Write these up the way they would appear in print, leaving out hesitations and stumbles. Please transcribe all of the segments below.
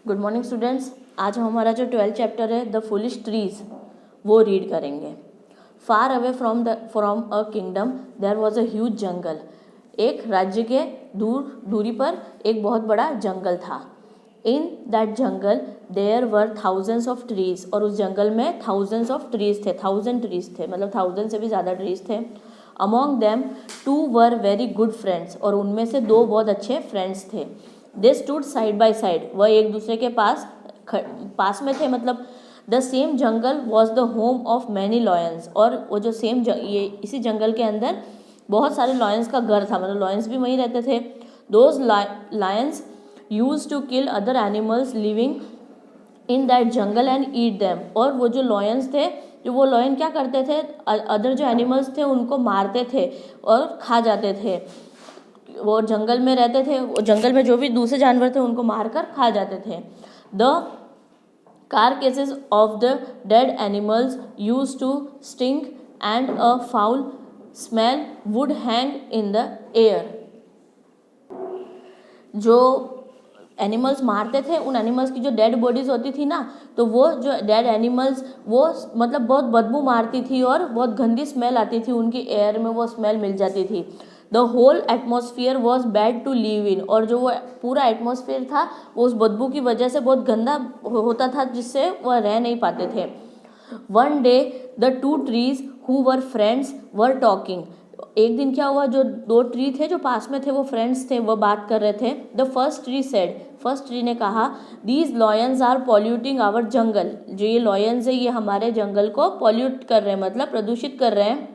Good morning students. आज हम हमारा जो 12th चैप्टर है द फुलिश ट्रीज वो रीड करेंगे। Far away from a kingdom there was a huge jungle. एक राज्य के दूरी पर एक बहुत बड़ा जंगल था। In that jungle there were thousands of trees, और उस जंगल में थाउजेंड्स ऑफ ट्रीज थे, 1000 ट्रीज थे, मतलब 1000 से भी ज़्यादा ट्रीज थे। Among them 2 were very good friends, और उनमें से 2 बहुत अच्छे फ्रेंड्स थे। They stood side by side, वह एक दूसरे के पास में थे, मतलब the same jungle was the home of many lions, और वो जो ये इसी जंगल के अंदर बहुत सारे लॉयंस का घर था, मतलब लॉयंस भी वहीं रहते थे। Those lions use to kill other animals living in that jungle and eat them, और वो जो लॉयंस थे, जो वो लॉयन क्या करते थे, अदर जो एनिमल्स थे उनको मारते थे और खा जाते थे। वो जंगल में रहते थे, वो जंगल में जो भी दूसरे जानवर थे उनको मारकर खा जाते थे। The carcasses of the dead animals used to stink and a foul smell would hang in the air। जो एनिमल्स मारते थे, उन एनिमल्स की जो डेड बॉडीज होती थी ना, तो वो जो डेड एनिमल्स वो मतलब बहुत बदबू मारती थी और बहुत गंदी स्मेल आती थी, उनकी एयर में वो स्मेल मिल जाती थी। The whole atmosphere was bad to live in, और जो वो पूरा एटमॉस्फेयर था वो उस बदबू की वजह से बहुत गंदा होता था, जिससे वह रह नहीं पाते थे। One day the 2 trees who were friends were talking. एक दिन क्या हुआ, जो 2 ट्री थे जो पास में थे, वो फ्रेंड्स थे, वो बात कर रहे थे। The first tree said, first tree ने कहा, these lions are polluting our jungle. जो ये लॉयंस है ये हमारे जंगल को पॉल्यूट कर रहे हैं, मतलब प्रदूषित कर रहे हैं।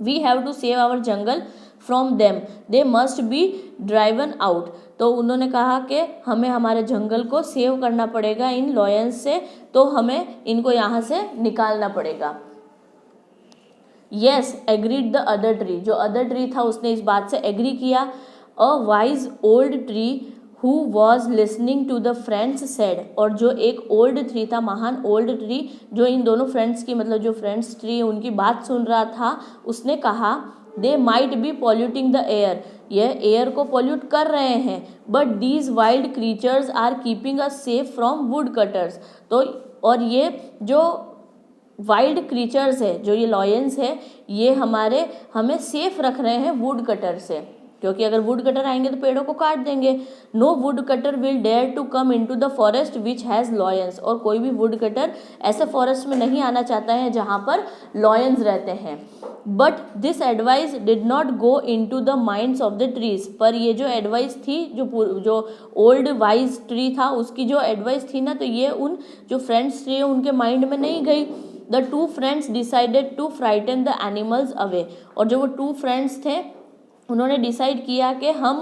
We have to save our jungle from them, they must be driven out. तो उन्होंने कहा कि हमें हमारे जंगल को सेव करना पड़ेगा इन लॉयंस से, तो हमें इनको यहाँ से निकालना पड़ेगा। Yes agreed the other tree, जो अदर ट्री था उसने इस बात से एग्री किया। A wise old tree who was listening to the friends said, और जो एक ओल्ड ट्री था, महान ओल्ड ट्री, जो इन दोनों फ्रेंड्स की, मतलब जो फ्रेंड्स ट्री उनकी बात सुन रहा था, उसने कहा, they might be polluting the air, यह एयर को पॉल्यूट कर रहे हैं, but these wild creatures are keeping us safe from woodcutters. तो और ये जो वाइल्ड क्रीचर्स है, जो ये लॉयंस है, ये हमें सेफ रख रहे हैं वुड कटर से, क्योंकि अगर वुड कटर आएंगे तो पेड़ों को काट देंगे। No woodcutter will dare to come into the forest which has lions, और कोई भी वुड कटर ऐसे फॉरेस्ट में नहीं आना चाहता है जहाँ पर लॉयंस रहते हैं। But this advice did not go into the minds of the trees, पर ये जो एडवाइस थी, जो ओल्ड वाइज ट्री था उसकी जो एडवाइस थी ना, तो ये उन जो फ्रेंड्स ट्री है उनके माइंड में नहीं गई। The 2 friends decided to frighten the animals away, और जो वो 2 फ्रेंड्स थे उन्होंने डिसाइड किया कि हम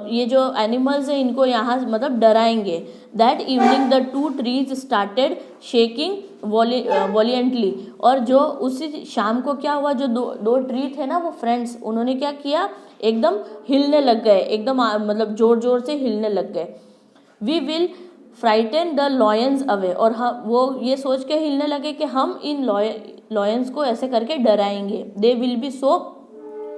ये जो एनिमल्स हैं इनको यहाँ मतलब डराएंगे। That evening the 2 trees started shaking violently, और जो उसी शाम को क्या हुआ, जो दो ट्री थे ना वो फ्रेंड्स, उन्होंने क्या किया, एकदम हिलने लग गए, एकदम मतलब जोर जोर से हिलने लग गए। We will frighten the lions away, और हम वो ये सोच के हिलने लगे कि हम इन लॉयंस को ऐसे करके डराएंगे। They will be so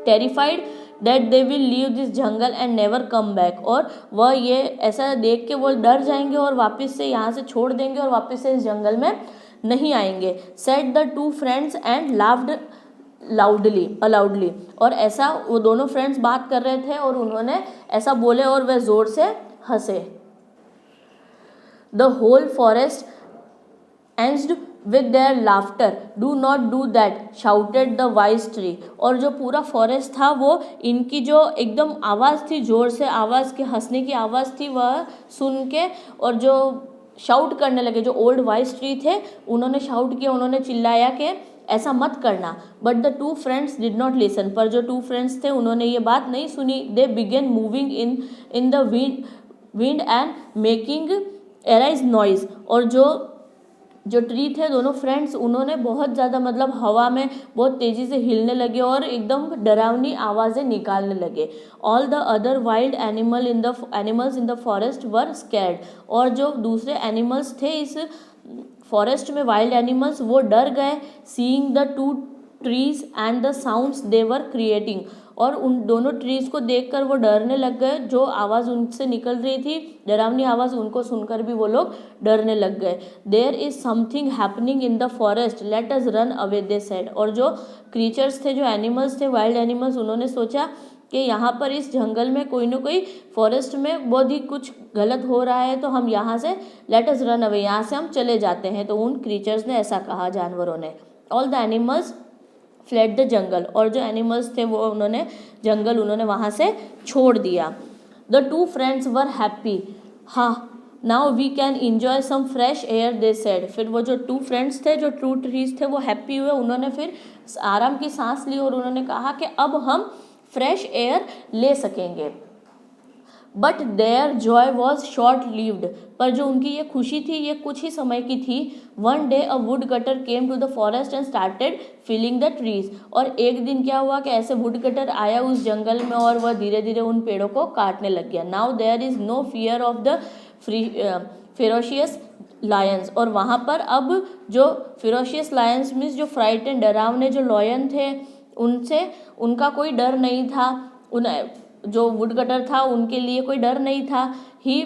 terrified that they will leave this jungle and never come back, और वह ये ऐसा देख के वो डर जाएंगे और वापस से यहाँ से छोड़ देंगे और वापस से इस जंगल में नहीं आएंगे। Said the 2 friends and laughed aloudly, और ऐसा वो दोनों फ्रेंड्स बात कर रहे थे और उन्होंने ऐसा बोले और वह जोर से हंसे। The whole forest answered with their laughter, do not do that shouted the wise tree, और जो पूरा फॉरेस्ट था वो इनकी जो एकदम आवाज़ थी, जोर से आवाज़ की हंसने की आवाज़ थी, वह सुन के और जो शाउट करने लगे, जो ओल्ड वाइज ट्री थे उन्होंने शाउट किया, उन्होंने चिल्लाया कि ऐसा मत करना। But the 2 friends did not listen, पर जो 2 फ्रेंड्स थे उन्होंने ये बात नहीं सुनी। They began moving in the wind and making arise noise, और जो ट्री थे दोनों फ्रेंड्स उन्होंने बहुत ज़्यादा मतलब हवा में बहुत तेज़ी से हिलने लगे और एकदम डरावनी आवाज़ें निकालने लगे। All the other wild animals in the forest were scared, और जो दूसरे एनिमल्स थे इस फॉरेस्ट में, वाइल्ड एनिमल्स, वो डर गए। Seeing the 2 trees and the sounds they were creating, और उन दोनों ट्रीज को देखकर वो डरने लग गए। जो आवाज़ उनसे निकल रही थी, डरावनी आवाज़, उनको सुनकर भी वो लोग डरने लग गए। There is something happening in the forest, let us run away, they said. और जो क्रीचर्स थे, जो एनिमल्स थे, वाइल्ड एनिमल्स, उन्होंने सोचा कि यहाँ पर इस जंगल में कोई ना कोई, फॉरेस्ट में बहुत ही कुछ गलत हो रहा है, तो हम यहाँ से, लेट अस रन अवे, यहाँ से हम चले जाते हैं। तो उन क्रीचर्स ने ऐसा कहा, जानवरों ने। All the animals fled the jungle, और जो एनिमल्स थे वो उन्होंने जंगल, उन्होंने वहाँ से छोड़ दिया। The two friends were happy, हाँ, now we can enjoy some fresh air, they said. फिर वो जो टू फ्रेंड्स थे, जो टू ट्रीज थे, वो हैप्पी हुए, उन्होंने फिर आराम की सांस ली और उन्होंने कहा कि अब हम फ्रेश एयर ले सकेंगे। But their joy was short lived, पर जो उनकी ये खुशी थी ये कुछ ही समय की थी। One day a woodcutter came to the forest and started felling the trees, और एक दिन क्या हुआ कि ऐसे वुड कटर आया उस जंगल में और वह धीरे धीरे उन पेड़ों को काटने लग गया। Now there is no fear of the ferocious lions, और वहाँ पर अब जो फेरोशियस लायंस मीन्स जो फ्राइटन, डरावने जो लॉयन थे, उनसे उनका कोई डर नहीं था। उन जो वुड कटर था उनके लिए कोई डर नहीं था। ही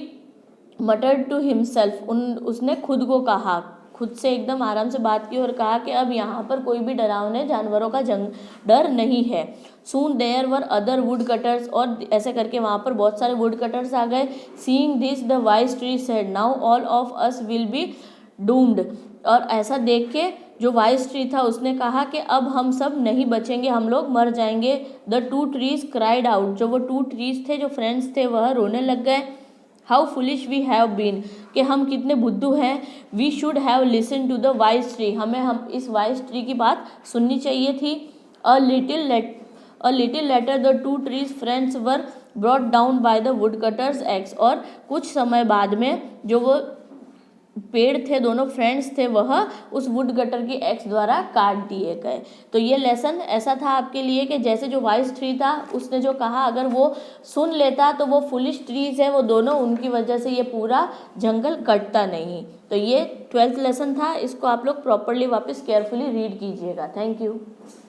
मटर्ड टू हिमसेल्फ, उसने खुद को कहा, खुद से एकदम आराम से बात की और कहा कि अब यहाँ पर कोई भी डरावने जानवरों का डर नहीं है। Soon there were other woodcutters, और ऐसे करके वहाँ पर बहुत सारे वुड कटर्स आ गए। Seeing this the wise tree said, now all of us will be doomed, और ऐसा देख के जो वाइज ट्री था उसने कहा कि अब हम सब नहीं बचेंगे, हम लोग मर जाएंगे। The two trees cried out, जो वो टू ट्रीज थे, जो फ्रेंड्स थे, वह रोने लग गए। How foolish we have been, कि हम कितने बुद्धू हैं। We should have listen to the wise tree, हम इस वाइज ट्री की बात सुननी चाहिए थी। A little later the two trees friends were brought down by the woodcutters axe, और कुछ समय बाद में जो वो पेड़ थे, दोनों फ्रेंड्स थे, वह उस वुड कटर की एक्स द्वारा काट दिए गए। तो ये लेसन ऐसा था आपके लिए कि जैसे जो वाइज ट्री था उसने जो कहा, अगर वो सुन लेता तो वो फुलिश ट्रीज है वो दोनों, उनकी वजह से ये पूरा जंगल कटता नहीं। तो ये 12th लेसन था, इसको आप लोग प्रॉपरली वापस केयरफुली रीड कीजिएगा। Thank you.